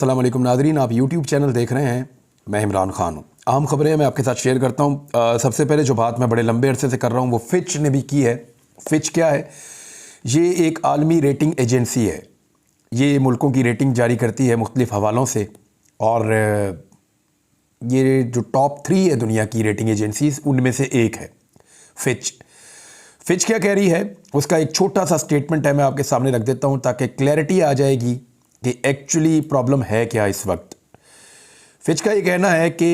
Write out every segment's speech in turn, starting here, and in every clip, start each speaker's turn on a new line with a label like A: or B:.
A: अस्सलाम वालेकुम नाज़रीन, आप यूट्यूब चैनल देख रहे हैं। मैं इमरान खान हूँ। अहम खबरें मैं आपके साथ शेयर करता हूँ। सबसे पहले जो बात मैं बड़े लंबे अरसे से कर रहा हूँ वो फिच ने भी की है। फिच क्या है? ये एक आलमी रेटिंग एजेंसी है। ये मुल्कों की रेटिंग जारी करती है मुख्तलिफ़ हवालों से, और ये जो टॉप 3 है दुनिया की रेटिंग एजेंसीज, उनमें से एक है फिच। फिच क्या कह रही है उसका एक छोटा सा स्टेटमेंट है, मैं आपके सामने रख देता हूँ ताकि क्लैरिटी आ जाएगी कि एक्चुअली प्रॉब्लम है क्या इस वक्त। फिच का ये कहना है कि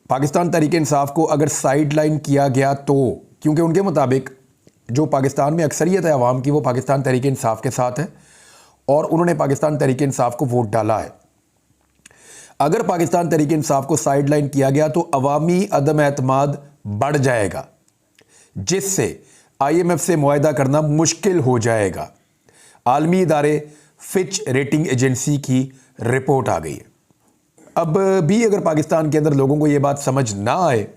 A: पाकिस्तान तहरीक इंसाफ को अगर साइड लाइन किया गया तो, क्योंकि उनके मुताबिक जो पाकिस्तान में अक्सरियत है आवाम की वो पाकिस्तान तहरीक इंसाफ के साथ है और उन्होंने पाकिस्तान तहरीक इंसाफ को वोट डाला है। अगर पाकिस्तान तहरीक इंसाफ को साइड लाइन किया गया तो अवामी अदम एतमाद बढ़ जाएगा, जिससे IMF से मुआहदा करना मुश्किल हो जाएगा। आलमी इदारे फिच रेटिंग एजेंसी की रिपोर्ट आ गई है। अब भी अगर पाकिस्तान के अंदर लोगों को ये बात समझ ना आए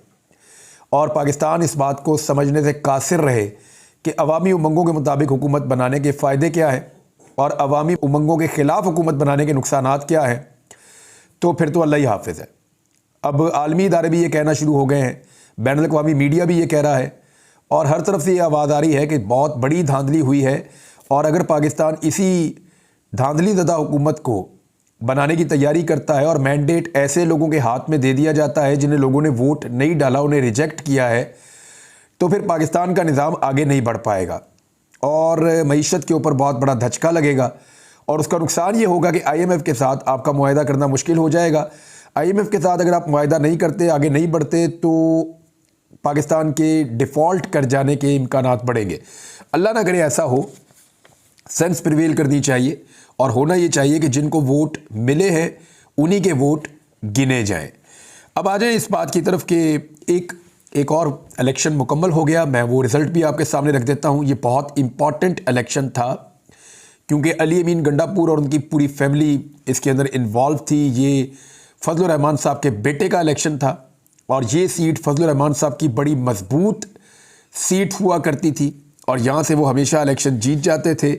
A: और पाकिस्तान इस बात को समझने से कासिर रहे कि अवामी उमंगों के मुताबिक हुकूमत बनाने के फ़ायदे क्या है और अवामी उमंगों के ख़िलाफ़ हुकूमत बनाने के नुकसानात क्या है, तो फिर तो अल्लाह ही हाफिज़ है। अब आलमी इदारे भी ये कहना शुरू हो गए हैं, बैनुल अक़वामी मीडिया भी ये कह रहा है और हर तरफ से ये आवाज़ आ रही है कि बहुत बड़ी धांधली हुई है और अगर पाकिस्तान इसी धांधली ज़दा हुकूमत को बनाने की तैयारी करता है और मैंडेट ऐसे लोगों के हाथ में दे दिया जाता है जिन्हें लोगों ने वोट नहीं डाला, उन्हें रिजेक्ट किया है, तो फिर पाकिस्तान का निज़ाम आगे नहीं बढ़ पाएगा और मईशत के ऊपर बहुत बड़ा धचका लगेगा और उसका नुकसान ये होगा कि IMF के साथ आपका मुआहदा करना मुश्किल हो जाएगा। IMF के साथ अगर आप मुआहदा नहीं करते, आगे नहीं बढ़ते, तो पाकिस्तान के डिफ़ॉल्ट कर जाने के इम्कानात बढ़ेंगे। अल्लाह ना करे ऐसा हो। सेंस प्रिवेल करनी चाहिए और होना ये चाहिए कि जिनको वोट मिले हैं उन्हीं के वोट गिने जाएं। अब आ जाएं इस बात की तरफ कि एक और इलेक्शन मुकम्मल हो गया। मैं वो रिज़ल्ट भी आपके सामने रख देता हूँ। ये बहुत इम्पॉर्टेंट इलेक्शन था क्योंकि अली अमीन गंडापुर और उनकी पूरी फैमिली इसके अंदर इन्वॉल्व थी। ये फजलुर रहमान साहब के बेटे का इलेक्शन था और ये सीट फजलुर रहमान साहब की बड़ी मजबूत सीट हुआ करती थी और यहाँ से वो हमेशा इलेक्शन जीत जाते थे।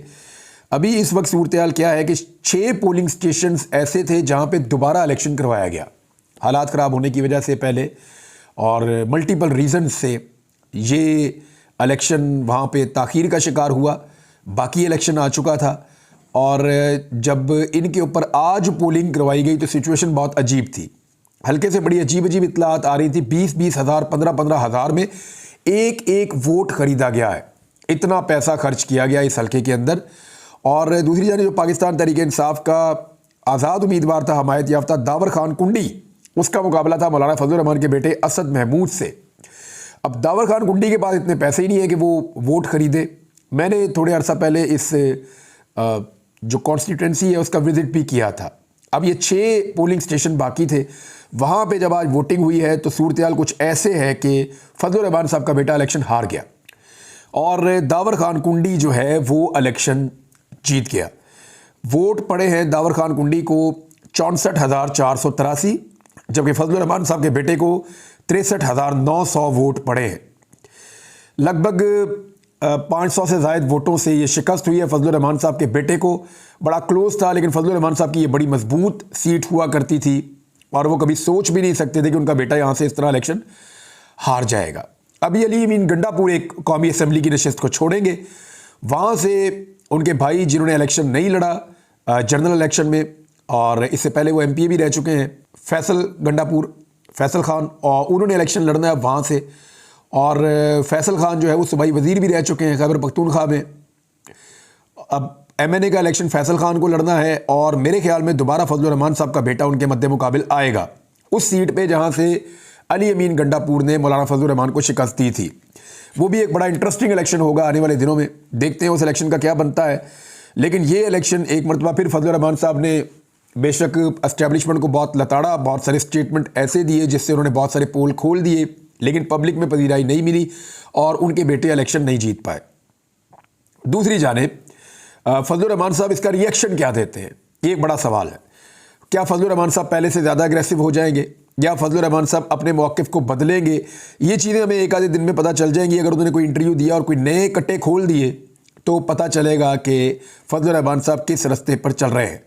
A: अभी इस वक्त सूरत हाल क्या है कि 6 पोलिंग स्टेशंस ऐसे थे जहाँ पे दोबारा इलेक्शन करवाया गया, हालात ख़राब होने की वजह से पहले और मल्टीपल रीज़न से ये इलेक्शन वहाँ पे ताख़ीर का शिकार हुआ। बाकी इलेक्शन आ चुका था और जब इनके ऊपर आज पोलिंग करवाई गई तो सिचुएशन बहुत अजीब थी। हल्के से बड़ी अजीब अजीब इतलात आ रही थी। 20-20 हज़ार, 15-15 हज़ार में एक एक वोट ख़रीदा गया है, इतना पैसा खर्च किया गया इस हल्के के अंदर। और दूसरी जानिब जो पाकिस्तान तहरीक इंसाफ का आज़ाद उम्मीदवार था, हमायत याफ्ता दावर खान कुंडी, उसका मुकाबला था मौलाना फजलुर रहमान के बेटे असद महमूद से। अब दावर खान कुंडी के पास इतने पैसे ही नहीं है कि वो वोट ख़रीदे। मैंने थोड़े अर्सा पहले इस जो कॉन्स्टिट्यूंसी है उसका विज़िट भी किया था। अब ये 6 पोलिंग स्टेशन बाकी थे, वहाँ पे जब आज वोटिंग हुई है तो सूरत हाल कुछ ऐसे है कि फजलुर रहमान साहब का बेटा इलेक्शन हार गया और दावर खान कुंडी जो है वो इलेक्शन जीत गया। वोट पड़े हैं दावर खान कुंडी को 64,483, जबकि फजलुर रहमान साहब के बेटे को 63,900 वोट पड़े हैं। लगभग 500 से ज़ायद वोटों से ये शिकस्त हुई है फजलुर रहमान साहब के बेटे को। बड़ा क्लोज था, लेकिन फजलुर रहमान साहब की ये बड़ी मजबूत सीट हुआ करती थी और वो कभी सोच भी नहीं सकते थे कि उनका बेटा यहाँ से इस तरह इलेक्शन हार जाएगा। अभी अली अमीन गंडापुर एक कौमी असम्बली की नशिस्त को छोड़ेंगे, वहाँ से उनके भाई जिन्होंने इलेक्शन नहीं लड़ा जनरल इलेक्शन में, और इससे पहले वो MP भी रह चुके हैं, फैसल खान, और उन्होंने इलेक्शन लड़ना है वहाँ से। और फैसल खान जो है वो सूबाई वज़ीर भी रह चुके हैं खैबर पख्तूनख्वा में। अब MNA का इलेक्शन फैसल खान को लड़ना है और मेरे ख्याल में दोबारा फजलुर रहमान साहब का बेटा उनके मद्दे मुकाबिल आएगा उस सीट पे जहाँ से अली अमीन गंडापुर ने मौलाना फजलुर रहमान को शिकस्त दी थी। वो भी एक बड़ा इंटरेस्टिंग इलेक्शन होगा आने वाले दिनों में, देखते हैं उस इलेक्शन का क्या बनता है। लेकिन ये इलेक्शन एक मरतबा फिर फजलुर रहमान साहब ने बेशक एस्टेब्लिशमेंट को बहुत लताड़ा, बहुत सारे स्टेटमेंट ऐसे दिए जिससे उन्होंने बहुत सारे पोल खोल दिए, लेकिन पब्लिक में पजीराई नहीं मिली और उनके बेटे इलेक्शन नहीं जीत पाए। दूसरी जानिब फजलुर रहमान साहब इसका रिएक्शन क्या देते हैं, ये एक बड़ा सवाल है। क्या फजलुर रहमान साहब पहले से ज़्यादा अग्रेसिव हो जाएंगे या फजलुर रहमान साहब अपने मौक़िफ़ को बदलेंगे? ये चीज़ें हमें एक आधे दिन में पता चल जाएंगी। अगर उन्होंने कोई इंटरव्यू दिया और कोई नए कट्टे खोल दिए तो पता चलेगा कि फजलुर रहमान साहब किस रास्ते पर चल रहे हैं।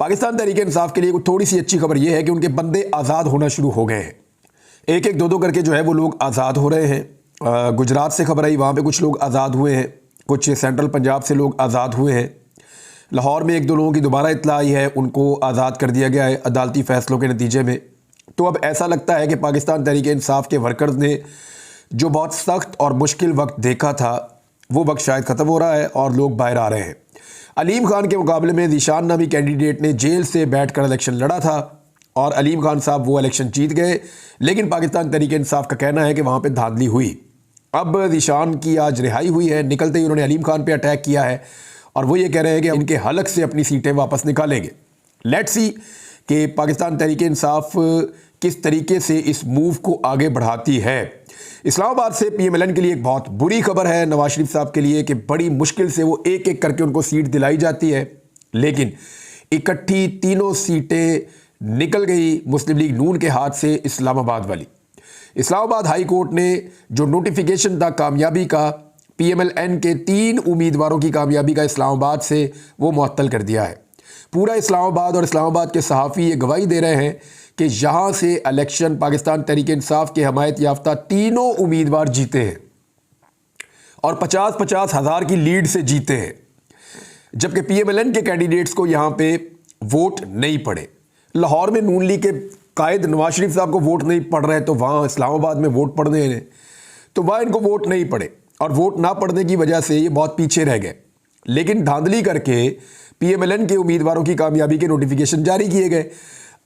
A: पाकिस्तान तहरीक इंसाफ के लिए थोड़ी सी अच्छी खबर यह है कि उनके बंदे आज़ाद होना शुरू हो गए हैं। एक एक दो करके जो है वो लोग आज़ाद हो रहे हैं। गुजरात से खबर आई, वहाँ पे कुछ लोग आज़ाद हुए हैं, कुछ सेंट्रल पंजाब से लोग आज़ाद हुए हैं। लाहौर में एक दो लोगों की दोबारा इत्तला आई है, उनको आज़ाद कर दिया गया है अदालती फ़ैसलों के नतीजे में। तो अब ऐसा लगता है कि पाकिस्तान तहरीक इंसाफ के वर्कर्स ने जो बहुत सख्त और मुश्किल वक्त देखा था वो वक्त शायद ख़त्म हो रहा है और लोग बाहर आ रहे हैं। अलीम खान के मुकाबले में ज़ीशान नामी कैंडिडेट ने जेल से बैठकर इलेक्शन लड़ा था और अलीम खान साहब वो इलेक्शन जीत गए, लेकिन पाकिस्तान तहरीक इंसाफ का कहना है कि वहाँ पे धांधली हुई। अब ज़ीशान की आज रिहाई हुई है, निकलते ही उन्होंने अलीम खान पे अटैक किया है और वो ये कह रहे हैं कि इनके हलक से अपनी सीटें वापस निकालेंगे। लेट्स सी कि पाकिस्तान तहरीक इंसाफ किस तरीके से इस मूव को आगे बढ़ाती है। इस्लामाबाद से PMLN के लिए एक बहुत बुरी खबर है नवाज शरीफ साहब के लिए कि बड़ी मुश्किल से वो एक एक करके उनको सीट दिलाई जाती है, लेकिन इकट्ठी तीनों सीटें निकल गई मुस्लिम लीग नून के हाथ से इस्लामाबाद वाली। इस्लामाबाद हाई कोर्ट ने जो नोटिफिकेशन था कामयाबी का, PMLN के 3 उम्मीदवारों की कामयाबी का इस्लामाबाद से, वो मुअत्तल कर दिया है। पूरा इस्लामाबाद और इस्लामाबाद के सहाफ़ी ये गवाही दे रहे हैं कि यहाँ से इलेक्शन पाकिस्तान तहरीक इंसाफ के हमायत याफ्ता तीनों उम्मीदवार जीते हैं और 50-50 हज़ार की लीड से जीते हैं, जबकि PMLN के कैंडिडेट्स को यहाँ पे वोट नहीं पड़े। लाहौर में नून लीग के कायद नवाज शरीफ साहब को वोट नहीं पड़ रहे, तो वहाँ इस्लामाबाद में वोट पड़ने हैं, तो वहाँ इनको वोट नहीं पड़े और वोट ना पड़ने की वजह से ये बहुत पीछे रह गए। लेकिन धांधली करके PMLN के उम्मीदवारों की कामयाबी के नोटिफिकेशन जारी किए गए।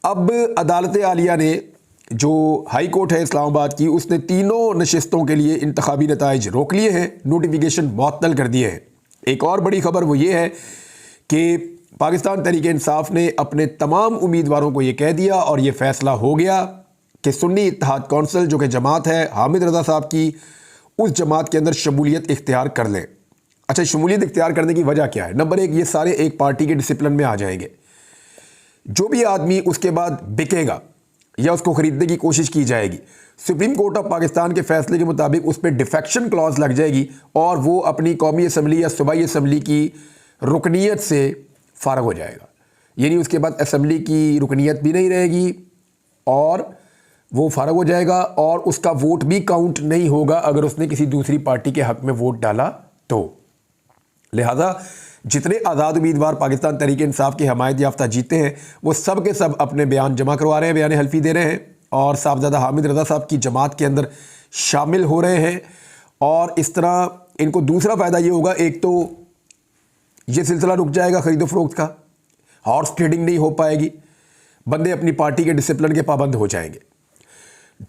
A: अब अदालत आलिया ने, जो हाई कोर्ट है इस्लामाबाद की, उसने तीनों नशिस्तों के लिए इंतखाबी नताइज रोक लिए हैं, नोटिफिकेशन मुअत्तल कर दिए हैं। एक और बड़ी खबर वो ये है कि पाकिस्तान तहरीक इंसाफ ने अपने तमाम उम्मीदवारों को ये कह दिया और ये फ़ैसला हो गया कि सुन्नी इत्तेहाद कौंसिल, जो कि जमात है हामिद रज़ा साहब की, उस जमात के अंदर शमूलियत इख्तियार कर लें। अच्छा, शमूलियत इख्तियार करने की वजह क्या है? नंबर 1, ये सारे एक पार्टी के डिसिप्लिन में आ जाएंगे। जो भी आदमी उसके बाद बिकेगा या उसको ख़रीदने की कोशिश की जाएगी, सुप्रीम कोर्ट ऑफ पाकिस्तान के फैसले के मुताबिक उस पर डिफेक्शन क्लॉज लग जाएगी और वो अपनी कौमी असम्बली या सूबाई असम्बली की रुकनीत से फ़ारग हो जाएगा। यानी उसके बाद असम्बली की रुकनीत भी नहीं रहेगी और वो फ़ारग हो जाएगा और उसका वोट भी काउंट नहीं होगा अगर उसने किसी दूसरी पार्टी के हक़ में वोट डाला तो। लिहाजा जितने आज़ाद उम्मीदवार पाकिस्तान तहरीक इंसाफ की हमायत याफ्ता जीते हैं, वो सब के सब अपने बयान जमा करवा रहे हैं, बयान हल्फी दे रहे हैं और साहबजादा हामिद रज़ा साहब की जमात के अंदर शामिल हो रहे हैं। और इस तरह इनको दूसरा फ़ायदा ये होगा, एक तो ये सिलसिला रुक जाएगा ख़रीदो फ़रोख्त का, हॉर्स ट्रेडिंग नहीं हो पाएगी, बंदे अपनी पार्टी के डिसिप्लिन के पाबंद हो जाएंगे।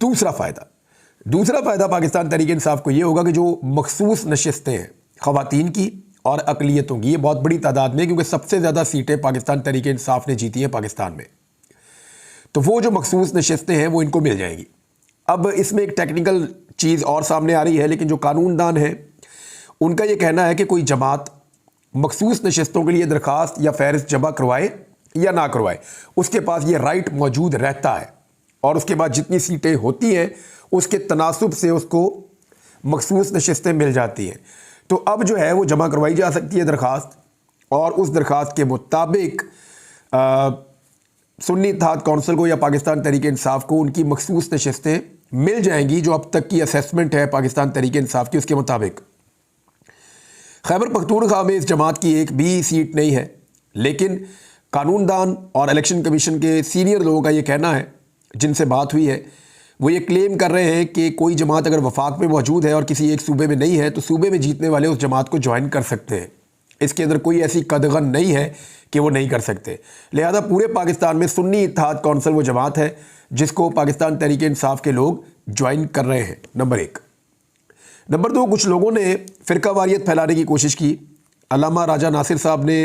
A: दूसरा फ़ायदा पाकिस्तान तहरीक इंसाफ को ये होगा कि जो मखसूस नशिस्तें हैं ख़वातीन की और अक़लियतों की, ये बहुत बड़ी तादाद में, क्योंकि सबसे ज़्यादा सीटें पाकिस्तान तहरीक इंसाफ ने जीती हैं पाकिस्तान में, तो वो जो मखसूस नशिस्तें हैं वो इनको मिल जाएंगी। अब इसमें एक टेक्निकल चीज़ और सामने आ रही है, लेकिन जो कानूनदान है उनका ये कहना है कि कोई जमात मखसूस नशिस्तों के लिए दरख्वास्त या फ़हरिस्त जमा करवाए या ना करवाए, उसके पास ये राइट मौजूद रहता है और उसके बाद जितनी सीटें होती हैं उसके तनासुब से उसको मखसूस नशिस्तें मिल जाती हैं। तो अब जो है वो जमा करवाई जा सकती है दरख्वास्त और उस दरख्वास्त के मुताबिक सुन्नी इत्तेहाद कौंसिल को या पाकिस्तान तहरीक इंसाफ को उनकी मखसूस नशिस्तें मिल जाएंगी, जो अब तक की असेसमेंट है पाकिस्तान तहरीक इंसाफ की उसके मुताबिक। खैबर पख्तूनख्वा में इस जमात की एक भी सीट नहीं है, लेकिन कानूनदान और इलेक्शन कमीशन के सीनियर लोगों का ये कहना है, जिनसे बात हुई है, वो ये क्लेम कर रहे हैं कि कोई जमात अगर वफाक में मौजूद है और किसी एक सूबे में नहीं है तो सूबे में जीतने वाले उस जमात को ज्वाइन कर सकते हैं। इसके अंदर कोई ऐसी कदगन नहीं है कि वो नहीं कर सकते। लिहाजा पूरे पाकिस्तान में सुन्नी इत्तेहाद कौंसिल वो जमात है जिसको पाकिस्तान तहरीक इंसाफ के लोग ज्वाइन कर रहे हैं, नंबर 1। नंबर 2, कुछ लोगों ने फ़िरका वारियत फैलाने की कोशिश की। अल्लामा राजा नासिर साहब ने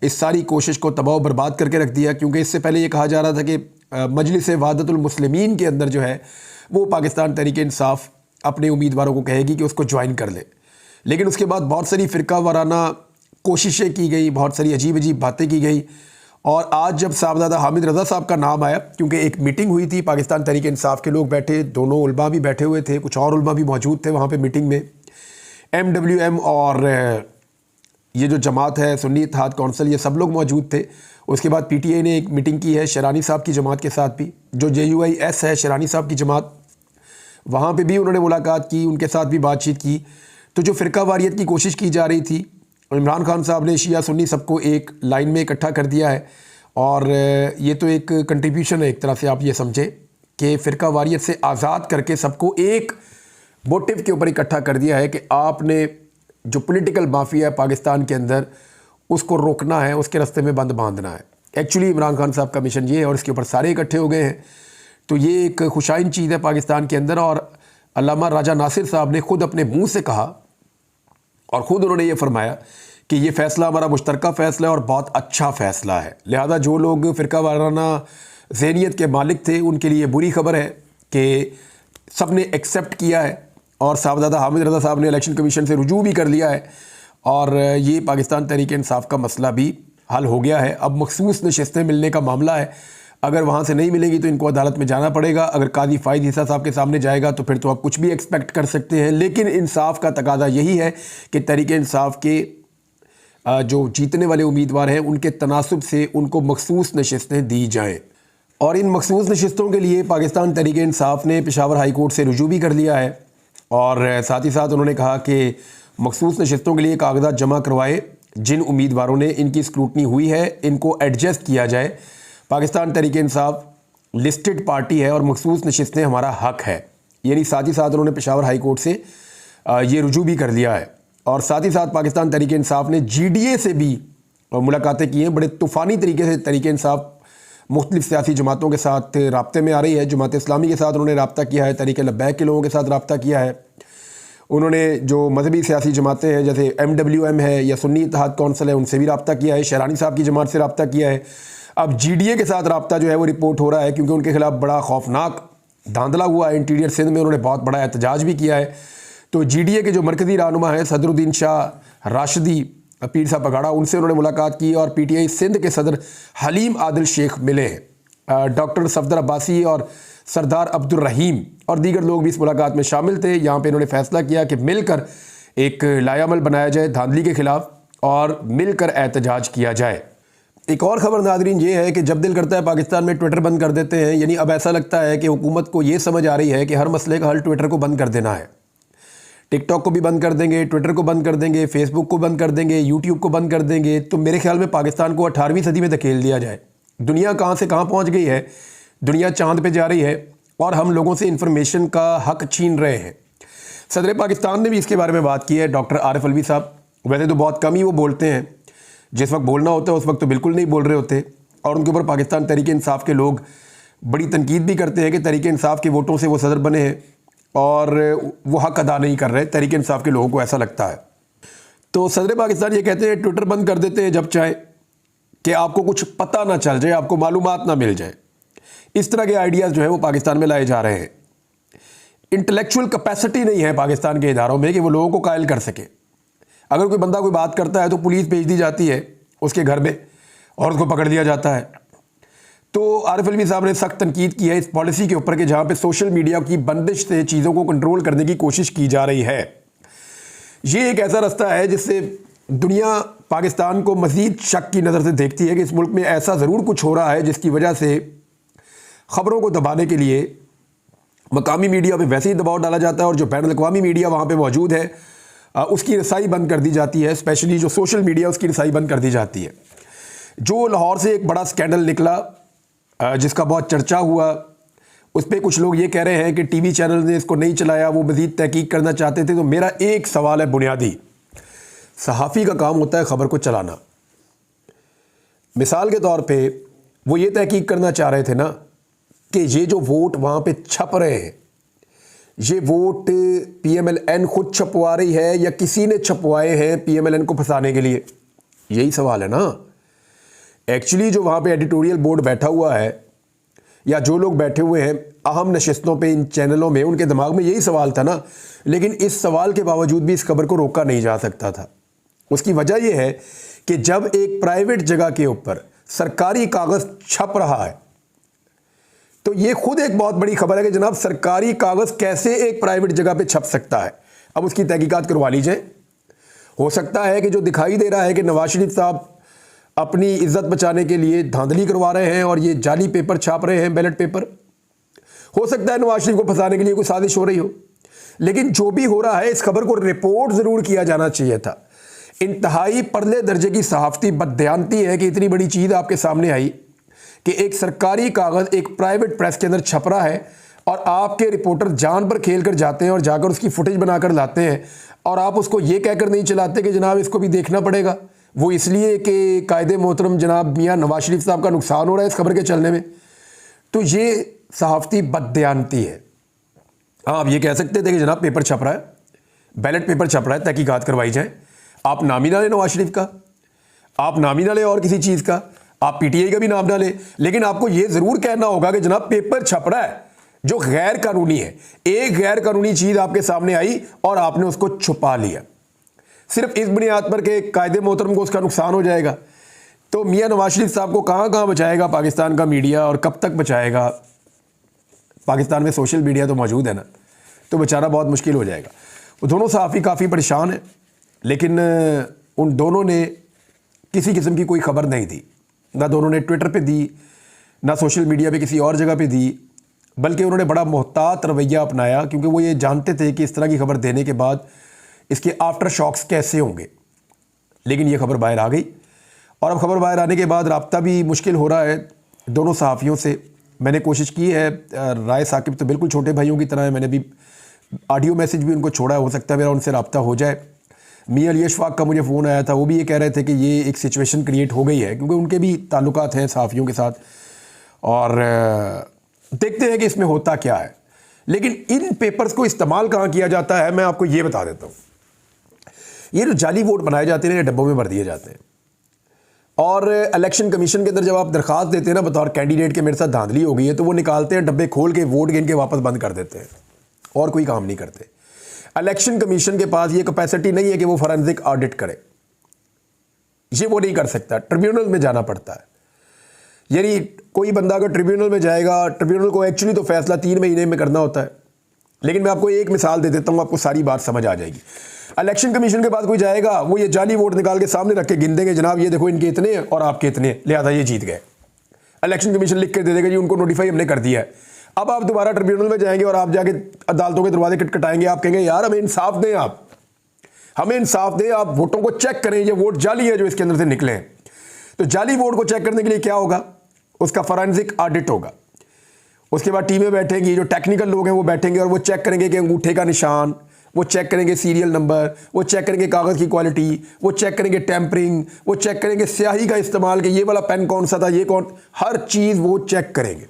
A: इस सारी कोशिश को तबाह बर्बाद करके रख दिया, क्योंकि इससे पहले ये कहा जा रहा था कि मजलिस वहदतुल मुस्लिमीन के अंदर जो है वो पाकिस्तान तहरीक इंसाफ अपने उम्मीदवारों को कहेगी कि उसको ज्वाइन कर ले। लेकिन उसके बाद बहुत सारी फ़िरका वाराना कोशिशें की गई, बहुत सारी अजीब अजीब बातें की गई और आज जब साहबजादा हामिद रज़ा साहब का नाम आया, क्योंकि एक मीटिंग हुई थी, पाकिस्तान तहरीक इंसाफ के लोग बैठे, दोनों उलमा भी बैठे हुए थे, कुछ और उलमा भी मौजूद थे वहाँ पे मीटिंग में, MWM और ये जो जमात है सुन्नी इत्तेहाद कौंसिल, ये सब लोग मौजूद थे। उसके बाद पीटीआई ने एक मीटिंग की है शेरानी साहब की जमात के साथ भी, जो JUIS है शेरानी साहब की जमात, वहाँ पे भी उन्होंने मुलाकात की, उनके साथ भी बातचीत की। तो जो फ़िरका वारियत की कोशिश की जा रही थी, इमरान खान साहब ने शिया सुन्नी सबको एक लाइन में इकट्ठा कर दिया है। और ये तो एक कंट्रीब्यूशन है, एक तरह से आप ये समझें कि फ़िरका वारियत से आज़ाद करके सबको एक मोटिव के ऊपर इकट्ठा कर दिया है कि आपने जो पॉलिटिकल माफिया है पाकिस्तान के अंदर, उसको रोकना है, उसके रास्ते में बंद बांधना है। एक्चुअली इमरान खान साहब का मिशन ये है और इसके ऊपर सारे इकट्ठे हो गए हैं। तो ये एक खुशाइन चीज़ है पाकिस्तान के अंदर। और अल्लामा राजा नासिर साहब ने खुद अपने मुंह से कहा और ख़ुद उन्होंने ये फरमाया कि ये फ़ैसला हमारा मुश्तरका फ़ैसला है और बहुत अच्छा फ़ैसला है। लिहाजा जो लोग फ़िरका वाराना ज़हनियत के मालिक थे उनके लिए बुरी खबर है कि सब ने एक्सेप्ट किया है और साहबजादा हामिद रज़ा साहब ने इलेक्शन कमीशन से रुजू भी कर लिया है और ये पाकिस्तान तहरीक इंसाफ का मसला भी हल हो गया है। अब मखसूस नशिस्तें मिलने का मामला है, अगर वहाँ से नहीं मिलेंगी तो इनको अदालत में जाना पड़ेगा। अगर काजी फ़ाइद ईसा साहब के सामने जाएगा तो फिर तो आप कुछ भी एक्सपेक्ट कर सकते हैं। लेकिन इंसाफ का तकादा यही है कि तहरीक इंसाफ के जो जीतने वाले उम्मीदवार हैं उनके तनासुब से उनको मखसूस नशिस्तें दी जाएँ। और इन मखसूस नशिस्तों के लिए पाकिस्तान तहरीक इंसाफ ने पेशावर हाई कोर्ट से रुजू भी कर लिया है और साथ ही साथ उन्होंने कहा कि मखसूस नशिस्तों के लिए कागजात जमा करवाए, जिन उम्मीदवारों ने इनकी स्क्रूटनी हुई है इनको एडजस्ट किया जाए। पाकिस्तान तहरीक इंसाफ लिस्टेड पार्टी है और मखसूस नशिस्तें हमारा हक है। यानी साथ ही साथ उन्होंने पेशावर हाई कोर्ट से ये रुजू भी कर लिया है। और साथ ही साथ पाकिस्तान तहरीक इंसाफ ने GDA से भी मुलाकातें की हैं। बड़े तूफ़ानी तरीके से तहरीक इंसाफ मुख्तलिफ सियासी जमातों के साथ राब्ते में आ रही है। जमात इस्लामी के साथ उन्होंने रब्ता किया है, तहरीक लब्बैक के लोगों के साथ रब्ता किया है। उन्होंने जो मजहबी सियासी जमातें हैं जैसे MWM है या सुन्नी इत्तेहाद कौंसिल है उनसे भी रब्ता किया है, शेरानी साहब की जमात से रब्ता किया है। अब GDA के साथ रब्ता जो है वो रिपोर्ट हो रहा है क्योंकि उनके खिलाफ बड़ा खौफनाक धांधला हुआ है। इंटीरियर सिंध में उन्होंने बहुत बड़ा एहतजाज भी किया है। तो GDA के जो मरकज़ी रहनुमा हैं सदरुद्दीन शाह राशिदी पीर साहब पगाड़ा, उनसे उन्होंने मुलाकात की और PTI सिंध के सदर हलीम आदिल शेख मिले हैं। डॉक्टर सफदर अब्बासी और सरदार अब्दुल रहीम और दीगर लोग भी इस मुलाकात में शामिल थे। यहाँ पे इन्होंने फैसला किया कि मिलकर एक लायामल बनाया जाए धांधली के ख़िलाफ़ और मिलकर एहतजाज किया जाए। एक और ख़बर नाज़रीन ये है कि जब दिल करता है पाकिस्तान में ट्विटर बंद कर देते हैं। यानी अब ऐसा लगता है कि हुकूमत को ये समझ आ रही है कि हर मसले का हल ट्विटर को बंद कर देना है। टिकटॉक को भी बंद कर देंगे, ट्विटर को बंद कर देंगे, फेसबुक को बंद कर देंगे, यूट्यूब को बंद कर देंगे। तो मेरे ख्याल में पाकिस्तान को 18वीं सदी में धकेल दिया जाए। दुनिया कहाँ से कहाँ पहुँच गई है, दुनिया चांद पे जा रही है और हम लोगों से इंफॉर्मेशन का हक छीन रहे हैं। सदर पाकिस्तान ने भी इसके बारे में बात की है, डॉक्टर आरिफ अलवी साहब। वैसे तो बहुत कम ही वो बोलते हैं, जिस वक्त बोलना होता है उस वक्त तो बिल्कुल नहीं बोल रहे होते और उनके ऊपर पाकिस्तान तहरीक इंसाफ के लोग बड़ी तनकीद भी करते हैं कि तहरीक इंसाफ के वोटों से वो सदर बने हैं और वो हक अदा नहीं कर रहे। तहरीक इंसाफ के लोगों को ऐसा लगता है। तो सदर पाकिस्तान ये कहते हैं ट्विटर बंद कर देते हैं जब चाहे, कि आपको कुछ पता ना चल जाए, आपको मालूमात ना मिल जाए। इस तरह के आइडियाज़ जो है वो पाकिस्तान में लाए जा रहे हैं। इंटेलेक्चुअल कैपेसिटी नहीं है पाकिस्तान के इदारों में कि वो लोगों को कायल कर सके। अगर कोई बंदा कोई बात करता है तो पुलिस भेज दी जाती है उसके घर में और उसको पकड़ लिया जाता है। तो आरिफ अलवी साहब ने सख्त तनकीद की है इस पॉलिसी के ऊपर कि जहाँ पे सोशल मीडिया की बंदिश से चीज़ों को कंट्रोल करने की कोशिश की जा रही है। ये एक ऐसा रास्ता है जिससे दुनिया पाकिस्तान को मज़ीद शक की नज़र से देखती है कि इस मुल्क में ऐसा ज़रूर कुछ हो रहा है जिसकी वजह से ख़बरों को दबाने के लिए मकामी मीडिया पे वैसे ही दबाव डाला जाता है और जो बैन अवी मीडिया वहाँ पे मौजूद है उसकी रसाई बंद कर दी जाती है। स्पेशली जो सोशल मीडिया उसकी रसाई बंद कर दी जाती है। जो लाहौर से एक बड़ा स्कैंडल निकला जिसका बहुत चर्चा हुआ, उस पर कुछ लोग ये कह रहे हैं कि टीवी चैनल ने इसको नहीं चलाया, वो मज़ीद तहकीक करना चाहते थे। तो मेरा एक सवाल है बुनियादी, सहाफ़ी का काम होता है ख़बर को चलाना। मिसाल के तौर पे वो ये तहकीक करना चाह रहे थे ना कि ये जो वोट वहाँ पे छप रहे हैं, ये वोट PMLN खुद छपवा रही है या किसी ने छपवाए हैं PMLN को फंसाने के लिए। यही सवाल है ना। एक्चुअली जो वहाँ पे एडिटोरियल बोर्ड बैठा हुआ है या जो लोग बैठे हुए हैं अहम नशिस्तों पे इन चैनलों में, उनके दिमाग में यही सवाल था ना। लेकिन इस सवाल के बावजूद भी इस खबर को रोका नहीं जा सकता था। उसकी वजह यह है कि जब एक प्राइवेट जगह के ऊपर सरकारी कागज़ छप रहा है तो ये खुद एक बहुत बड़ी खबर है कि जनाब सरकारी कागज़ कैसे एक प्राइवेट जगह पे छप सकता है। अब उसकी तहकीकात करवा लीजिए। हो सकता है कि जो दिखाई दे रहा है कि नवाज शरीफ साहब अपनी इज्जत बचाने के लिए धांधली करवा रहे हैं और ये जाली पेपर छाप रहे हैं, बैलेट पेपर। हो सकता है नवाज शरीफ को फंसाने के लिए कोई साजिश हो रही हो, लेकिन जो भी हो रहा है इस खबर को रिपोर्ट जरूर किया जाना चाहिए था। इंतहाई परले दर्जे की सहाफती बददयानती है कि इतनी बड़ी चीज़ आपके सामने आई कि एक सरकारी कागज़ एक प्राइवेट प्रेस के अंदर छप रहा है और आपके रिपोर्टर जान पर खेल कर जाते हैं और जाकर उसकी फुटेज बनाकर लाते हैं और आप उसको ये कहकर नहीं चलाते कि जनाब इसको भी देखना पड़ेगा। वो इसलिए कि कायदे मोहतरम जनाब मियाँ नवाज शरीफ साहब का नुकसान हो रहा है इस खबर के चलने में। तो ये सहाफती बददयानती है। हाँ, आप ये कह सकते थे कि जनाब पेपर छप रहा है, बैलेट पेपर छप रहा है, तहकीकात करवाई जाए। आप नाम ही ना लें नवाज शरीफ का, आप नाम ही ना लें और किसी चीज़ का, आप पीटीआई का भी नाम ना लें, लेकिन आपको ये ज़रूर कहना होगा कि जनाब पेपर छप रहा है जो गैर कानूनी है। एक गैर कानूनी चीज़ आपके सामने आई और आपने उसको छुपा लिया सिर्फ इस बुनियाद पर कि कायदे मोहतरम को उसका नुकसान हो जाएगा। तो मियाँ नवाज शरीफ साहब को कहाँ कहाँ बचाएगा पाकिस्तान का मीडिया और कब तक बचाएगा? पाकिस्तान में सोशल मीडिया तो मौजूद है ना, तो बेचारा बहुत मुश्किल हो जाएगा। वो दोनों सहाफ़ी काफ़ी परेशान हैं, लेकिन उन दोनों ने किसी किस्म की कोई खबर नहीं दी, ना दोनों ने ट्विटर पे दी, ना सोशल मीडिया पे किसी और जगह पे दी, बल्कि उन्होंने बड़ा मोहतात रवैया अपनाया, क्योंकि वो ये जानते थे कि इस तरह की खबर देने के बाद इसके आफ्टर शॉक्स कैसे होंगे। लेकिन ये खबर बाहर आ गई और अब खबर बाहर आने के बाद राब्ता भी मुश्किल हो रहा है दोनों सहाफ़ियों से। मैंने कोशिश की है, राय साकिब तो बिल्कुल छोटे भाइयों की तरह है, मैंने भी ऑडियो मैसेज भी उनको छोड़ा है, हो सकता है मेरा उनसे रब्ता हो जाए। मियाँ अली अशफाक का मुझे फ़ोन आया था, वो भी ये कह रहे थे कि ये एक सिचुएशन क्रिएट हो गई है, क्योंकि उनके भी ताल्लुकात हैं सहाफ़ियों के साथ, और देखते हैं कि इसमें होता क्या है। लेकिन इन पेपर्स को इस्तेमाल कहाँ किया जाता है मैं आपको ये बता देता हूँ। ये जो जाली वोट बनाए जाते हैं, ये डब्बों में भर दिए जाते हैं, और इलेक्शन कमीशन के अंदर जब आप दरख्वास्त देते हैं ना बतौर कैंडिडेट के मेरे साथ धांधली हो गई है, तो वो निकालते हैं डब्बे, खोल के वोट गिन के वापस बंद कर देते हैं और कोई काम नहीं करते। इलेक्शन कमीशन के पास ये कैपेसिटी नहीं है कि वो फॉरेंसिक ऑडिट करे, ये वो नहीं कर सकता, ट्रिब्यूनल में जाना पड़ता है। यानी कोई बंदा अगर ट्रिब्यूनल में जाएगा, ट्रिब्यूनल को एक्चुअली तो फैसला 3 महीने में करना होता है, लेकिन मैं आपको एक मिसाल दे देता हूँ, आपको सारी बात समझ आ जाएगी। इलेक्शन कमीशन के पास कोई जाएगा, वो ये जाली वोट निकाल के सामने रख के गिन देंगे, जनाब ये देखो इनके इतने और आपके इतने, लिहाजा ये जीत गए। इलेक्शन कमीशन लिख के दे देगा जी उनको नोटिफाई हमने कर दिया है। अब आप दोबारा ट्रिब्यूनल में जाएंगे और आप जाके अदालतों के दरवाजे खटखटाएंगे, आप कहेंगे यार हमें इंसाफ दें, आप हमें इंसाफ दें, आप वोटों को चेक करें, ये वोट जाली है जो इसके अंदर से निकले हैं। तो जाली वोट को चेक करने के लिए क्या होगा, उसका फॉरेंसिक ऑडिट होगा। उसके बाद टीमें बैठेंगी, जो टेक्निकल लोग हैं वो बैठेंगे और वो चेक करेंगे कि अंगूठे का निशान, वो चेक करेंगे सीरियल नंबर, वो चेक करेंगे कागज़ की क्वालिटी, वो चेक करेंगे टेम्परिंग, वो चेक करेंगे स्याही का इस्तेमाल कि ये वाला पेन कौन सा था, ये कौन, हर चीज़ वो चेक करेंगे।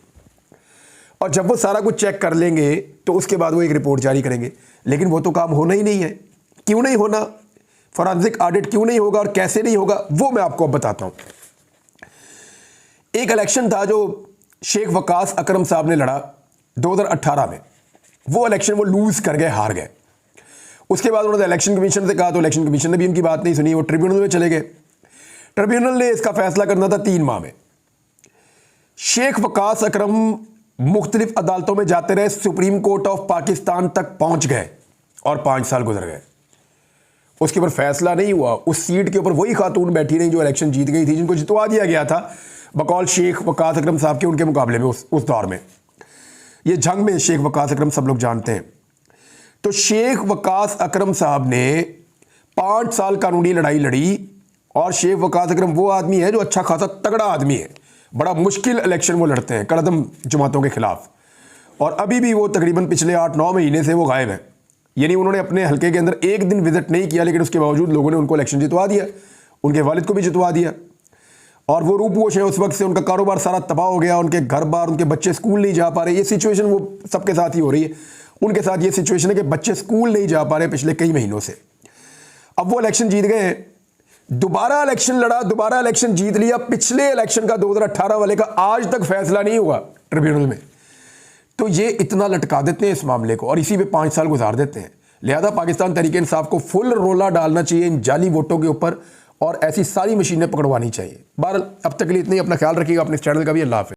A: और जब वो सारा कुछ चेक कर लेंगे तो उसके बाद वो एक रिपोर्ट जारी करेंगे। लेकिन वो तो काम होना ही नहीं है। क्यों नहीं होना, फॉरेंसिक ऑडिट क्यों नहीं होगा और कैसे नहीं होगा, वो मैं आपको अब बताता हूँ। एक इलेक्शन था जो शेख वकास अकरम साहब ने लड़ा 2018 में, वो इलेक्शन वो लूज कर गए, हार गए। उसके बाद उन्होंने इलेक्शन कमीशन से कहा तो इलेक्शन कमीशन ने भी उनकी बात नहीं सुनी, वो ट्रिब्यूनल में चले गए। ट्रिब्यूनल ने इसका फैसला करना था 3 माह में। शेख वकास अकरम मुख्तलिफ अदालतों में जाते रहे, सुप्रीम कोर्ट ऑफ पाकिस्तान तक पहुंच गए और 5 साल गुजर गए, उसके ऊपर फैसला नहीं हुआ। उस सीट के ऊपर वही खातून बैठी रही जो इलेक्शन जीत गई थी, जिनको जितवा दिया गया था बकौल शेख वकास अकरम साहब के, उनके मुकाबले में उस दौर में। ये जंग में शेख वकास अकरम सब लोग जानते हैं। तो शेख वकास अकरम साहब ने 5 साल कानूनी लड़ाई लड़ी, और शेख वकास अकरम वो आदमी है जो अच्छा खासा तगड़ा आदमी है, बड़ा मुश्किल इलेक्शन वो लड़ते हैं कड़दम जमातों के खिलाफ, और अभी भी वो तकरीबन पिछले 8-9 महीने से वो गायब है। यानी उन्होंने अपने हल्के के अंदर एक दिन विजिट नहीं किया, लेकिन उसके बावजूद लोगों ने उनको इलेक्शन जितवा दिया, उनके वालिद को भी जितवा दिया, और वो रूपोश है उस वक्त से, उनका कारोबार सारा तबाह हो गया, उनके घर बार, उनके बच्चे स्कूल नहीं जा पा रहे। ये सिचुएशन वो सबके साथ ही हो रही है, उनके साथ ये सिचुएशन है कि बच्चे स्कूल नहीं जा पा रहे पिछले कई महीनों से। अब वो इलेक्शन जीत गए, दोबारा इलेक्शन लड़ा, दोबारा इलेक्शन जीत लिया। पिछले इलेक्शन का 2018 वाले का आज तक फैसला नहीं हुआ ट्रिब्यूनल में। तो ये इतना लटका देते हैं इस मामले को और इसी पे 5 साल गुजार देते हैं। लिहाजा पाकिस्तान तहरीक इंसाफ को फुल रोला डालना चाहिए इन जाली वोटों के ऊपर और ऐसी सारी मशीनें पकड़वानी चाहिए। बहरहाल अब तक के लिए इतना ही। अपना ख्याल रखिएगा, अपने चैनल का भी। अल्लाह हाफ़िज़।